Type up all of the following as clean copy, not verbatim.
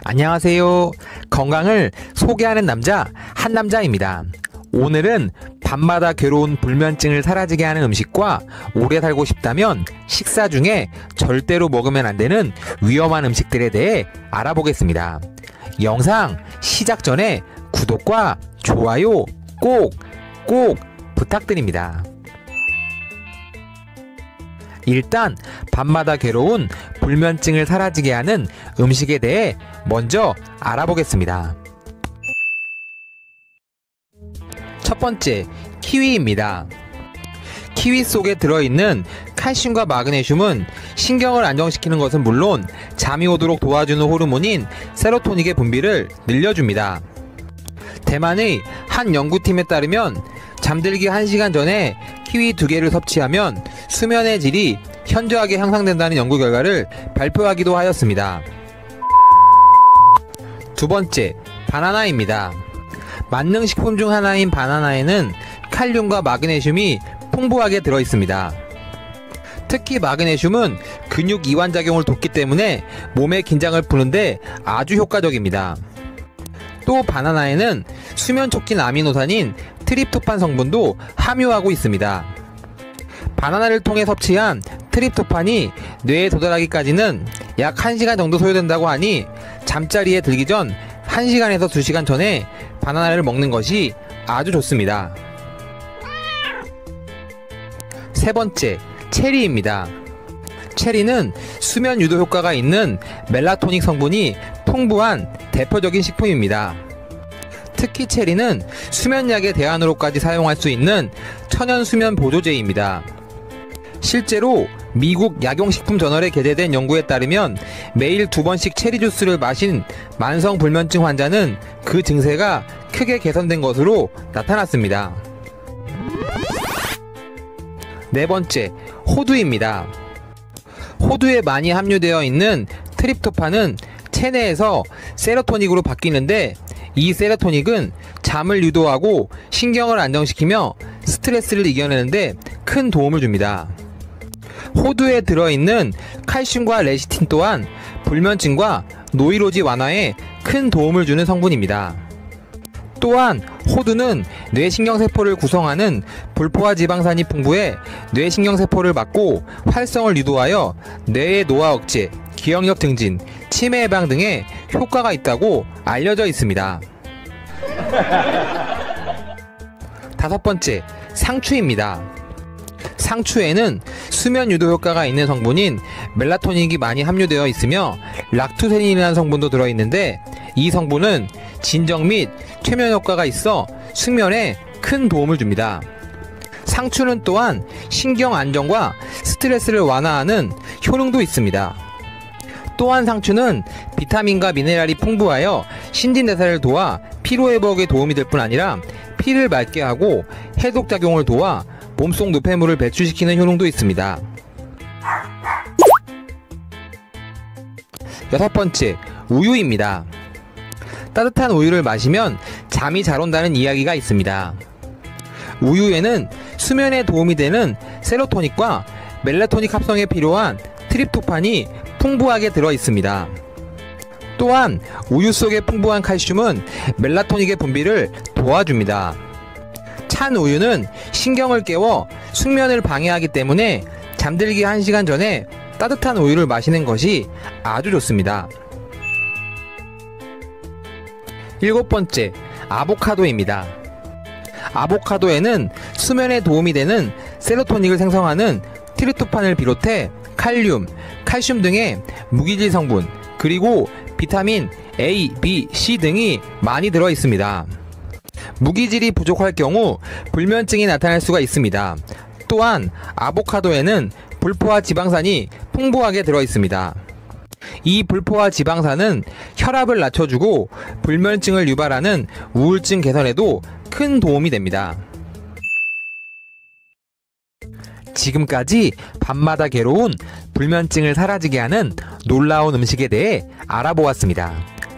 안녕하세요. 건강을 소개하는 남자 한남자입니다. 오늘은 밤마다 괴로운 불면증을 사라지게 하는 음식과 오래 살고 싶다면 식사 중에 절대로 먹으면 안 되는 위험한 음식들에 대해 알아보겠습니다. 영상 시작 전에 구독과 좋아요 꼭 부탁드립니다. 일단 밤마다 괴로운 불면증을 사라지게 하는 음식에 대해 먼저 알아보겠습니다. 첫 번째, 키위입니다. 키위 속에 들어있는 칼슘과 마그네슘은 신경을 안정시키는 것은 물론 잠이 오도록 도와주는 호르몬인 세로토닌의 분비를 늘려줍니다. 대만의 한 연구팀에 따르면 잠들기 1시간 전에 키위 2개를 섭취하면 수면의 질이 현저하게 향상된다는 연구 결과를 발표하기도 하였습니다. 두 번째, 바나나입니다. 만능식품 중 하나인 바나나에는 칼륨과 마그네슘이 풍부하게 들어있습니다. 특히 마그네슘은 근육 이완 작용을 돕기 때문에 몸의 긴장을 푸는데 아주 효과적입니다. 또 바나나에는 수면 촉진 아미노산인 트립토판 성분도 함유하고 있습니다. 바나나를 통해 섭취한 트립토판이 뇌에 도달하기까지는 약 1시간 정도 소요된다고 하니 잠자리에 들기 전 1시간에서 2시간 전에 바나나를 먹는 것이 아주 좋습니다. 세 번째, 체리입니다. 체리는 수면 유도 효과가 있는 멜라토닌 성분이 풍부한 대표적인 식품입니다. 특히 체리는 수면약의 대안으로까지 사용할 수 있는 천연 수면 보조제입니다. 실제로 미국 약용식품저널에 게재된 연구에 따르면 매일 2번씩 체리 주스를 마신 만성 불면증 환자는 그 증세가 크게 개선된 것으로 나타났습니다. 네 번째, 호두입니다. 호두에 많이 함유되어 있는 트립토판은 체내에서 세로토닉으로 바뀌는데 이 세로토닉은 잠을 유도하고 신경을 안정시키며 스트레스를 이겨내는데 큰 도움을 줍니다. 호두에 들어있는 칼슘과 레시틴 또한 불면증과 노이로제 완화에 큰 도움을 주는 성분입니다. 또한 호두는 뇌신경세포를 구성하는 불포화 지방산이 풍부해 뇌신경세포를 막고 활성을 유도하여 뇌의 노화 억제, 기억력 증진, 치매 예방 등에 효과가 있다고 알려져 있습니다. 다섯 번째, 상추입니다. 상추에는 수면 유도 효과가 있는 성분인 멜라토닌이 많이 함유되어 있으며 락투세닌이라는 성분도 들어있는데 이 성분은 진정 및 최면 효과가 있어 숙면에 큰 도움을 줍니다. 상추는 또한 신경 안정과 스트레스를 완화하는 효능도 있습니다. 또한 상추는 비타민과 미네랄이 풍부하여 신진대사를 도와 피로회복에 도움이 될 뿐 아니라 피를 맑게 하고 해독작용을 도와 몸속 노폐물을 배출시키는 효능도 있습니다. 여섯 번째, 우유입니다. 따뜻한 우유를 마시면 잠이 잘 온다는 이야기가 있습니다. 우유에는 수면에 도움이 되는 세로토닉과 멜라토닉 합성에 필요한 트립토판이 풍부하게 들어 있습니다. 또한 우유 속에 풍부한 칼슘은 멜라토닉의 분비를 도와줍니다. 찬 우유는 신경을 깨워 숙면을 방해하기 때문에 잠들기 1시간 전에 따뜻한 우유를 마시는 것이 아주 좋습니다. 일곱 번째, 아보카도입니다. 아보카도에는 수면에 도움이 되는 세로토닉을 생성하는 트립토판을 비롯해 칼륨, 칼슘 등의 무기질 성분, 그리고 비타민 A, B, C 등이 많이 들어 있습니다. 무기질이 부족할 경우 불면증이 나타날 수가 있습니다. 또한 아보카도에는 불포화 지방산이 풍부하게 들어 있습니다. 이 불포화 지방산은 혈압을 낮춰주고 불면증을 유발하는 우울증 개선에도 큰 도움이 됩니다. 지금까지 밤마다 괴로운 불면증을 사라지게 하는 놀라운 음식에 대해 알아보았습니다.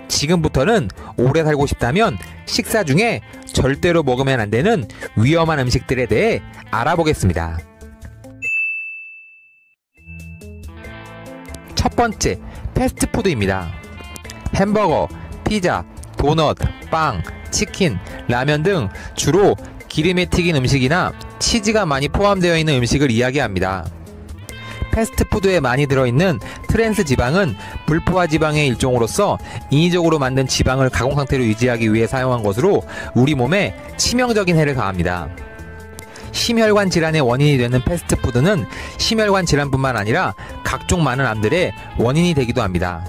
지금부터는 오래 살고 싶다면 식사 중에 절대로 먹으면 안 되는 위험한 음식들에 대해 알아보겠습니다. 첫 번째, 패스트푸드입니다. 햄버거, 피자, 도넛, 빵, 치킨, 라면 등 주로 기름에 튀긴 음식이나 치즈가 많이 포함되어 있는 음식을 이야기합니다. 패스트푸드에 많이 들어있는 트랜스 지방은 불포화 지방의 일종으로서 인위적으로 만든 지방을 가공 상태로 유지하기 위해 사용한 것으로 우리 몸에 치명적인 해를 가합니다. 심혈관 질환의 원인이 되는 패스트푸드는 심혈관 질환뿐만 아니라 각종 많은 암들의 원인이 되기도 합니다.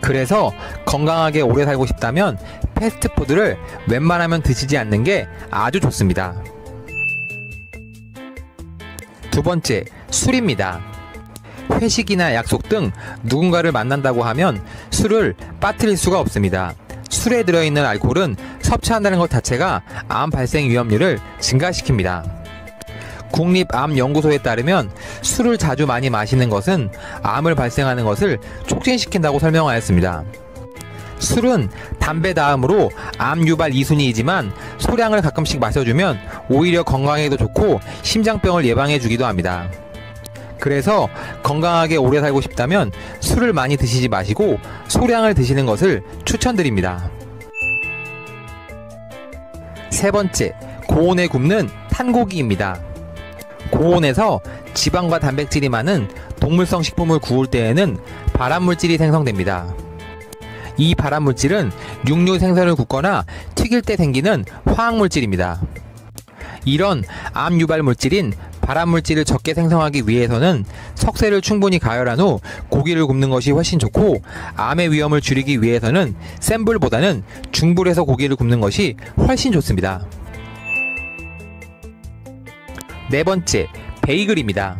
그래서 건강하게 오래 살고 싶다면 패스트푸드를 웬만하면 드시지 않는 게 아주 좋습니다. 두 번째, 술입니다. 회식이나 약속 등 누군가를 만난다고 하면 술을 빠뜨릴 수가 없습니다. 술에 들어있는 알코올은 섭취한다는 것 자체가 암 발생 위험률을 증가시킵니다. 국립암연구소에 따르면 술을 자주 많이 마시는 것은 암을 발생하는 것을 촉진시킨다고 설명하였습니다. 술은 담배 다음으로 암 유발 2순위이지만 소량을 가끔씩 마셔주면 오히려 건강에도 좋고 심장병을 예방해 주기도 합니다. 그래서 건강하게 오래 살고 싶다면 술을 많이 드시지 마시고 소량을 드시는 것을 추천드립니다. 세 번째, 고온에 굽는 탄고기입니다. 고온에서 지방과 단백질이 많은 동물성 식품을 구울 때에는 발암물질이 생성됩니다. 이 발암물질은 육류 생선을 굽거나 튀길 때 생기는 화학물질입니다. 이런 암 유발 물질인 발암물질을 적게 생성하기 위해서는 석쇠를 충분히 가열한 후 고기를 굽는 것이 훨씬 좋고, 암의 위험을 줄이기 위해서는 센 불보다는 중불에서 고기를 굽는 것이 훨씬 좋습니다. 네 번째, 베이글입니다.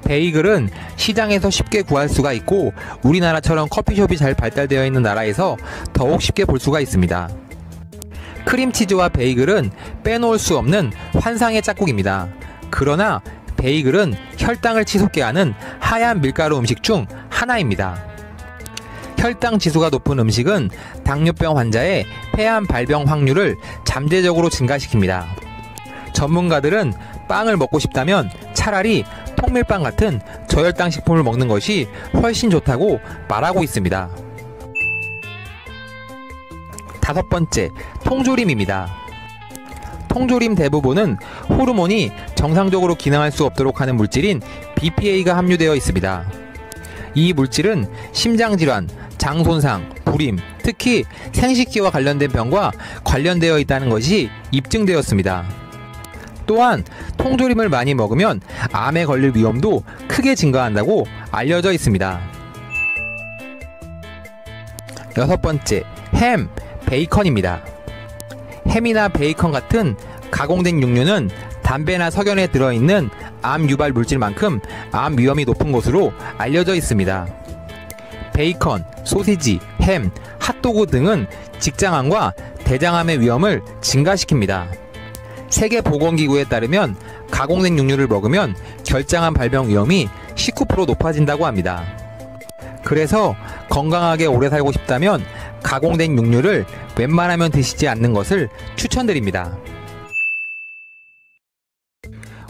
베이글은 시장에서 쉽게 구할 수가 있고 우리나라처럼 커피숍이 잘 발달되어 있는 나라에서 더욱 쉽게 볼 수가 있습니다. 크림치즈와 베이글은 빼놓을 수 없는 환상의 짝꿍입니다. 그러나 베이글은 혈당을 치솟게 하는 하얀 밀가루 음식 중 하나입니다. 혈당 지수가 높은 음식은 당뇨병 환자의 폐암 발병 확률을 잠재적으로 증가시킵니다. 전문가들은 빵을 먹고 싶다면 차라리 통밀빵 같은 저혈당 식품을 먹는 것이 훨씬 좋다고 말하고 있습니다. 다섯 번째, 통조림입니다. 통조림 대부분은 호르몬이 정상적으로 기능할 수 없도록 하는 물질인 BPA가 함유되어 있습니다. 이 물질은 심장질환, 장손상, 불임, 특히 생식기와 관련된 병과 관련되어 있다는 것이 입증되었습니다. 또한 통조림을 많이 먹으면 암에 걸릴 위험도 크게 증가한다고 알려져 있습니다. 여섯 번째, 햄, 베이컨입니다. 햄이나 베이컨 같은 가공된 육류는 담배나 석연에 들어있는 암 유발 물질만큼 암 위험이 높은 것으로 알려져 있습니다. 베이컨, 소시지, 햄, 핫도그 등은 직장암과 대장암의 위험을 증가시킵니다. 세계보건기구에 따르면 가공된 육류를 먹으면 결장암 발병 위험이 19% 높아진다고 합니다. 그래서 건강하게 오래 살고 싶다면 가공된 육류를 웬만하면 드시지 않는 것을 추천드립니다.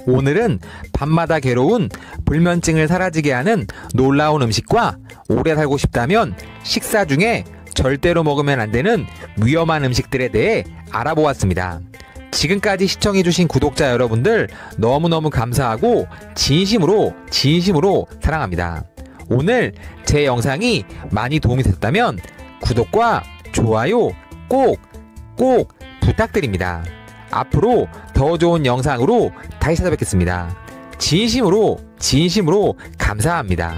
오늘은 밤마다 괴로운 불면증을 사라지게 하는 놀라운 음식과 오래 살고 싶다면 식사 중에 절대로 먹으면 안 되는 위험한 음식들에 대해 알아보았습니다. 지금까지 시청해주신 구독자 여러분들 너무너무 감사하고 진심으로 사랑합니다. 오늘 제 영상이 많이 도움이 됐다면 구독과 좋아요 꼭 부탁드립니다. 앞으로 더 좋은 영상으로 다시 찾아뵙겠습니다. 진심으로 감사합니다.